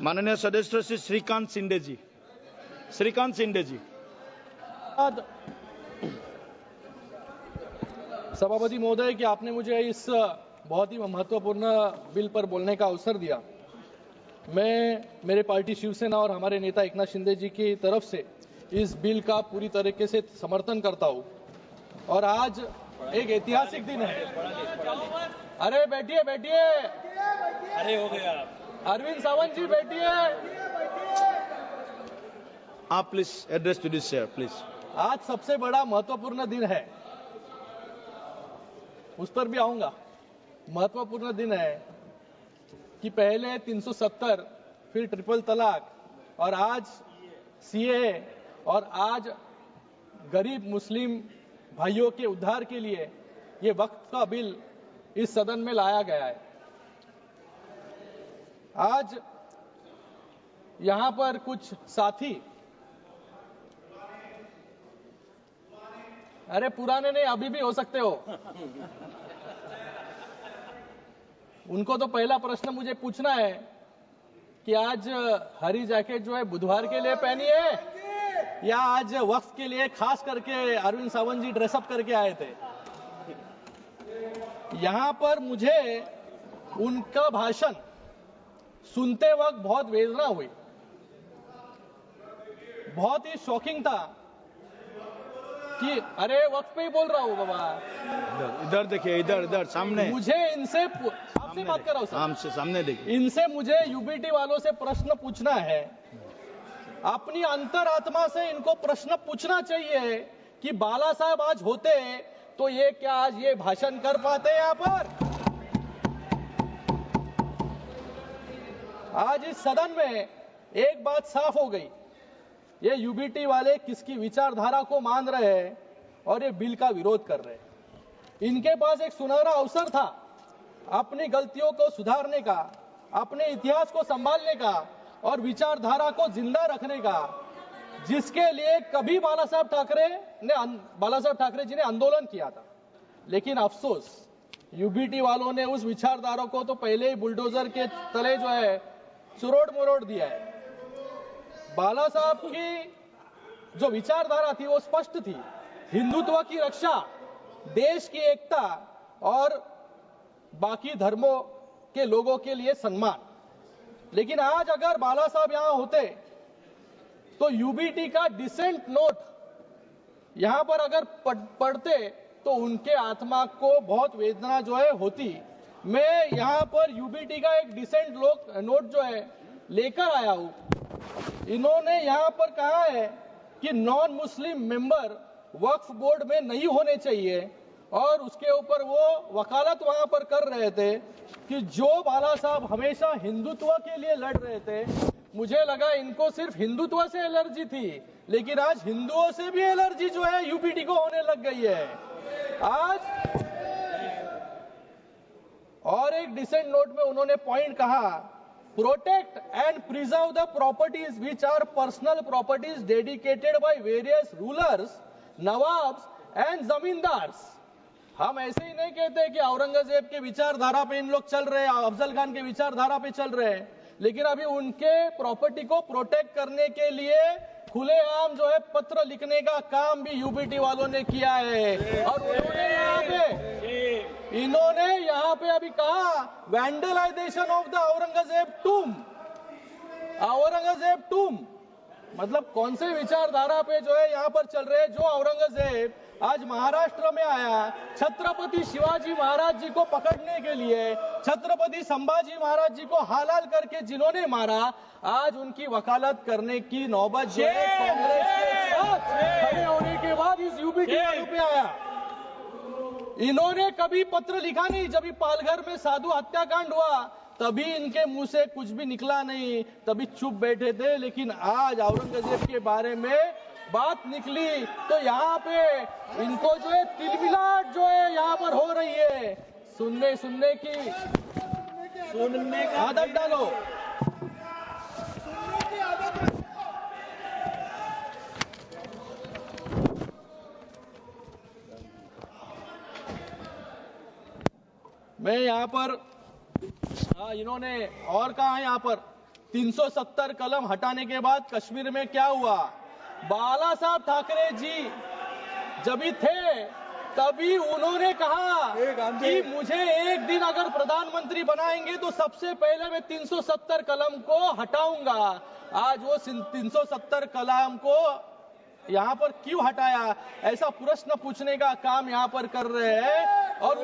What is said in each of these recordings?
माननीय सदस्य श्री श्रीकांत शिंदे जी। श्रीकांत शिंदे जी। सभापति महोदय कि आपने मुझे इस बहुत ही महत्वपूर्ण बिल पर बोलने का अवसर दिया। मैं मेरे पार्टी शिवसेना और हमारे नेता एकनाथ शिंदे जी की तरफ से इस बिल का पूरी तरीके से समर्थन करता हूं और आज एक ऐतिहासिक दिन है। अरे बैठिए बैठिए, अरे हो गया अरविंद सावंत जी बैठिए। आप please address to this chair please. आज सबसे बड़ा महत्वपूर्ण दिन है, उस पर भी आऊंगा। महत्वपूर्ण दिन है कि पहले 370 फिर ट्रिपल तलाक और आज सीए और आज गरीब मुस्लिम भाइयों के उद्धार के लिए ये वक्फ का बिल इस सदन में लाया गया है। आज यहां पर कुछ साथी, अरे पुराने नहीं अभी भी हो सकते हो, उनको तो पहला प्रश्न मुझे पूछना है कि आज हरी जैकेट जो है बुधवार के लिए पहनी है या आज वक्फ के लिए खास करके अरविंद सावंत जी ड्रेसअप करके आए थे। यहां पर मुझे उनका भाषण सुनते वक्त बहुत वेदना हुई, बहुत ही शॉकिंग था कि अरे वक्त पे ही बोल रहा हूं बाबा। इधर देखिए, इधर इधर सामने। मुझे इनसे आपसे बात कर रहा हूं सर, सामने देखिए। इनसे मुझे यूबीटी वालों से प्रश्न पूछना है। अपनी अंतरात्मा से इनको प्रश्न पूछना चाहिए कि बाला साहब आज होते तो ये क्या आज ये भाषण कर पाते यहां पर? आज इस सदन में एक बात साफ हो गई, ये यूबीटी वाले किसकी विचारधारा को मान रहे हैं और ये बिल का विरोध कर रहे हैं। इनके पास एक सुनहरा अवसर था अपनी गलतियों को सुधारने का, अपने इतिहास को संभालने का और विचारधारा को जिंदा रखने का, जिसके लिए कभी बाला साहब ठाकरे जी ने आंदोलन किया था। लेकिन अफसोस यूबीटी वालों ने उस विचारधारा को तो पहले ही बुलडोजर के तले जो है चुरोड़ मुरोड़ दिया है। बाला साहब की जो विचारधारा थी वो स्पष्ट थी, हिंदुत्व की रक्षा, देश की एकता और बाकी धर्मों के लोगों के लिए सम्मान। लेकिन आज अगर बाला साहब यहां होते तो यूबीटी का डिसेंट नोट यहां पर अगर पढ़ते तो उनके आत्मा को बहुत वेदना जो है होती। मैं यहां पर यूबीटी का एक डिसेंट नोट जो है लेकर आया हूं। इन्होंने यहां पर कहा है कि नॉन मुस्लिम मेंबर वक्फ बोर्ड में नहीं होने चाहिए और उसके ऊपर वो वकालत वहां पर कर रहे थे कि जो बाला साहब हमेशा हिंदुत्व के लिए लड़ रहे थे। मुझे लगा इनको सिर्फ हिंदुत्व से एलर्जी थी, लेकिन आज हिंदुओं से भी एलर्जी जो है यूबीटी को होने लग गई है आज। और एक डिसेंट नोट में उन्होंने पॉइंट कहा, protect and preserve the properties which are personal properties dedicated by various rulers, nawabs and zamindars. हम ऐसे ही नहीं कहते कि औरंगजेब के विचारधारा पे इन लोग चल रहे हैं, अफजल खान के विचारधारा पे चल रहे हैं, लेकिन अभी उनके प्रॉपर्टी को प्रोटेक्ट करने के लिए खुलेआम जो है पत्र लिखने का काम भी यूबीटी वालों ने किया है। और इन्होंने यहाँ पे अभी कहा वैंडलाइजेशन ऑफ द औरंगजेब टूम, मतलब कौन से विचारधारा पे जो है यहाँ पर चल रहे हैं। जो औरंगजेब आज महाराष्ट्र में आया छत्रपति शिवाजी महाराज जी को पकड़ने के लिए, छत्रपति संभाजी महाराज जी को हालाल करके जिन्होंने मारा, आज उनकी वकालत करने की नौबत जो है कांग्रेस के साथ खड़े होने के बाद इस यूबीटी वालों पे आया। इन्होंने कभी पत्र लिखा नहीं। जब पालघर में साधु हत्याकांड हुआ तभी इनके मुंह से कुछ भी निकला नहीं, तभी चुप बैठे थे। लेकिन आज औरंगजेब के बारे में बात निकली तो यहाँ पे इनको जो है तिलमिलाट जो है यहाँ पर हो रही है। सुनने की आदत डालो। मैं यहाँ पर इन्होंने और कहा है यहाँ पर 370 कलम हटाने के बाद कश्मीर में क्या हुआ? बाला साहब ठाकरे जी जब भी थे तभी उन्होंने कहा कि मुझे एक दिन अगर प्रधानमंत्री बनाएंगे तो सबसे पहले मैं 370 कलम को हटाऊंगा। आज वो 370 कलम को यहाँ पर क्यों हटाया, ऐसा प्रश्न पूछने का काम यहाँ पर कर रहे हैं। और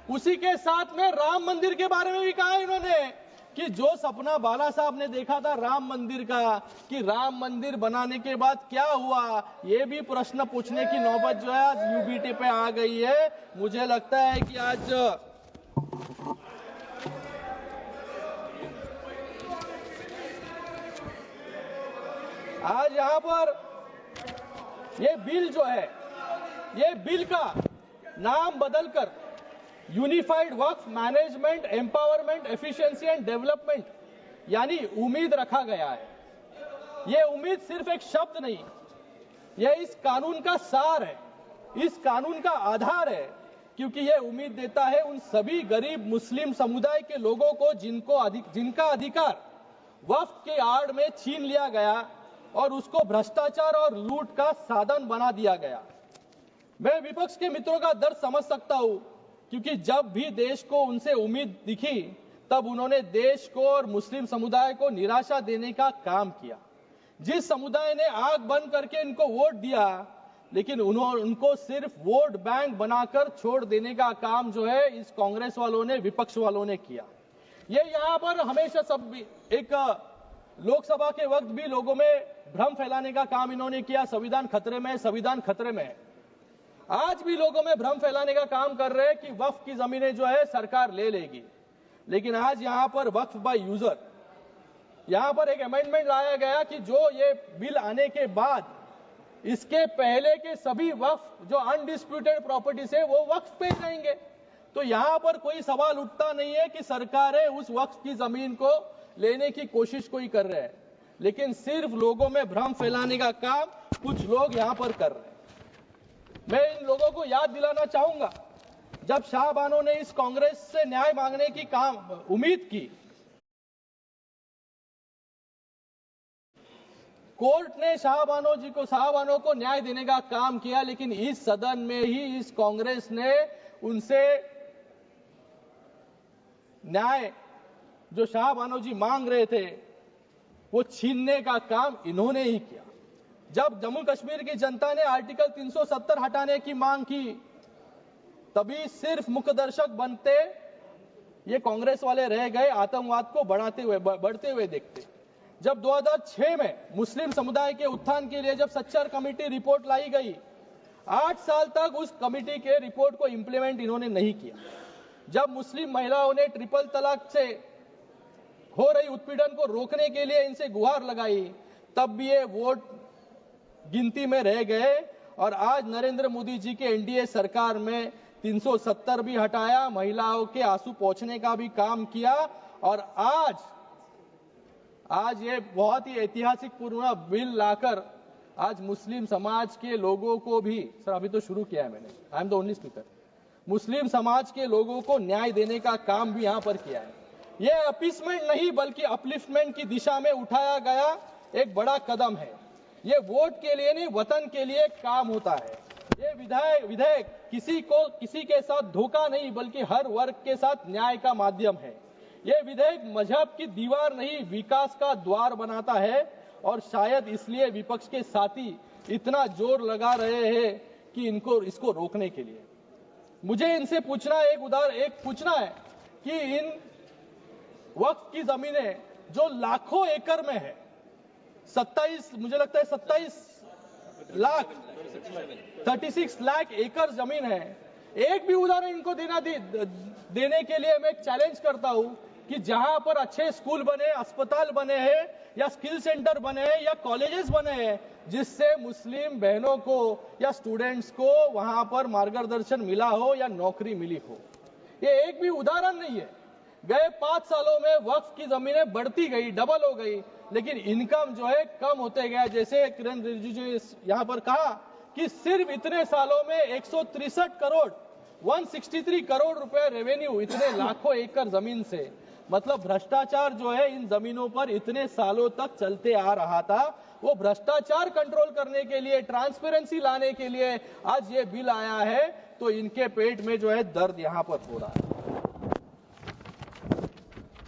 उसी के साथ में राम मंदिर के बारे में भी कहा इन्होंने कि जो सपना बाला साहब ने देखा था राम मंदिर का, कि राम मंदिर बनाने के बाद क्या हुआ, ये भी प्रश्न पूछने की नौबत जो है आज यूबीटी पे आ गई है। मुझे लगता है कि आज यहाँ पर ये बिल जो है, ये बिल का नाम बदलकर unified Waqf management empowerment efficiency and development यानी उम्मीद रखा गया है। ये उम्मीद सिर्फ एक शब्द नहीं, यह इस कानून का सार है, इस कानून का आधार है, क्योंकि यह उम्मीद देता है उन सभी गरीब मुस्लिम समुदाय के लोगों को जिनका अधिकार वक्फ के आड़ में छीन लिया गया और उसको भ्रष्टाचार और लूट का साधन बना दिया गया। मैं विपक्ष के मित्रों का दर्द समझ सकता हूं, क्योंकि जब भी देश को उनसे उम्मीद दिखी तब उन्होंने देश को और मुस्लिम समुदाय को निराशा देने का काम किया। जिस समुदाय ने आंख बंद करके इनको वोट दिया, लेकिन उनको सिर्फ वोट बैंक बनाकर छोड़ देने का काम जो है इस कांग्रेस वालों ने, विपक्ष वालों ने किया। ये यहाँ पर हमेशा सब एक लोकसभा के वक्त भी लोगों में भ्रम फैलाने का काम इन्होंने किया, संविधान खतरे में, संविधान खतरे में। आज भी लोगों में भ्रम फैलाने का काम कर रहे हैं कि वक्फ की जमीनें जो है सरकार ले लेगी। लेकिन आज यहाँ पर वक्फ बाय यूजर, यहाँ पर एक अमेंडमेंट लाया गया कि जो ये बिल आने के बाद इसके पहले के सभी वक्फ जो अनडिस्प्यूटेड प्रॉपर्टीज है वो वक्फ पे रहेंगे। तो यहाँ पर कोई सवाल उठता नहीं है कि सरकारें उस वक्फ की जमीन को लेने की कोशिश कोई कर रहे हैं, लेकिन सिर्फ लोगों में भ्रम फैलाने का काम कुछ लोग यहाँ पर कर रहे हैं। मैं इन लोगों को याद दिलाना चाहूंगा, जब शाहबानो ने इस कांग्रेस से न्याय मांगने की उम्मीद की, कोर्ट ने शाहबानो को न्याय देने का काम किया, लेकिन इस सदन में ही इस कांग्रेस ने उनसे न्याय जो शाहबानो जी मांग रहे थे वो छीनने का काम इन्होंने ही किया। जब जम्मू कश्मीर की जनता ने आर्टिकल 370 हटाने की मांग की, तभी सिर्फ मुखदर्शक बनते ये कांग्रेस वाले रह गए, आतंकवाद को बढ़ते हुए देखते। जब 2006 में मुस्लिम समुदाय के उत्थान के लिए जब सच्चर कमेटी रिपोर्ट लाई गई, 8 साल तक उस कमेटी के रिपोर्ट को इंप्लीमेंट इन्होंने नहीं किया। जब मुस्लिम महिलाओं ने ट्रिपल तलाक से हो रही उत्पीड़न को रोकने के लिए इनसे गुहार लगाई, तब भी ये वोट गिनती में रह गए। और आज नरेंद्र मोदी जी के एनडीए सरकार में 370 भी हटाया, महिलाओं के आंसू पोंछने का भी काम किया। और आज ये बहुत ही ऐतिहासिक पूर्ण बिल लाकर आज मुस्लिम समाज के लोगों को भी, सर अभी तो शुरू किया है मैंने, I am the only speaker, मुस्लिम समाज के लोगों को न्याय देने का काम भी यहां पर किया है। ये अपीसमेंट नहीं बल्कि अपलिफ्टमेंट की दिशा में उठाया गया एक बड़ा कदम है। ये वोट के लिए नहीं, वतन के लिए काम होता है। ये विधेयक किसी के साथ धोखा नहीं बल्कि हर वर्ग के साथ न्याय का माध्यम है। ये विधेयक मजहब की दीवार नहीं, विकास का द्वार बनाता है। और शायद इसलिए विपक्ष के साथी इतना जोर लगा रहे हैं कि इसको रोकने के लिए। मुझे इनसे पूछना है कि इन वक्फ की जमीनें जो लाखों एकड़ में है, 36 लाख एकड़ जमीन है, एक भी उदाहरण इनको देने के लिए मैं चैलेंज करता हूं कि जहां पर अच्छे स्कूल बने, अस्पताल बने हैं या स्किल सेंटर बने हैं या कॉलेजेस बने हैं, जिससे मुस्लिम बहनों को या स्टूडेंट्स को वहां पर मार्गदर्शन मिला हो या नौकरी मिली हो, ये एक भी उदाहरण नहीं है। गए 5 सालों में वक्फ की जमीनें बढ़ती गई, डबल हो गई, लेकिन इनकम जो है कम होते गया। जैसे किरण रिजिजू ने यहां पर कहा कि सिर्फ इतने सालों में 163 करोड़ 163 करोड़ रुपए रेवेन्यू, इतने लाखों एकड़ जमीन से मतलब भ्रष्टाचार जो है इन जमीनों पर इतने सालों तक चलते आ रहा था, वो भ्रष्टाचार कंट्रोल करने के लिए, ट्रांसपेरेंसी लाने के लिए आज ये बिल आया है, तो इनके पेट में जो है दर्द यहां पर हो रहा है.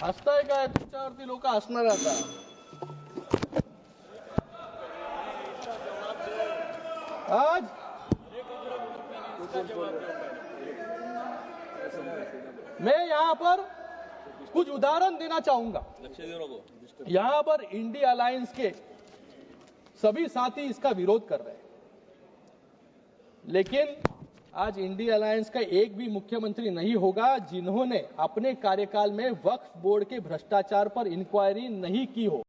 हसताय काय तुमच्यावरती लोक हसणार आता. आज मैं यहां पर कुछ उदाहरण देना चाहूंगा. यहां पर इंडिया अलायंस के सभी साथी इसका विरोध कर रहे हैं, लेकिन आज इंडिया अलायंस का एक भी मुख्यमंत्री नहीं होगा जिन्होंने अपने कार्यकाल में वक्फ बोर्ड के भ्रष्टाचार पर इंक्वायरी नहीं की हो.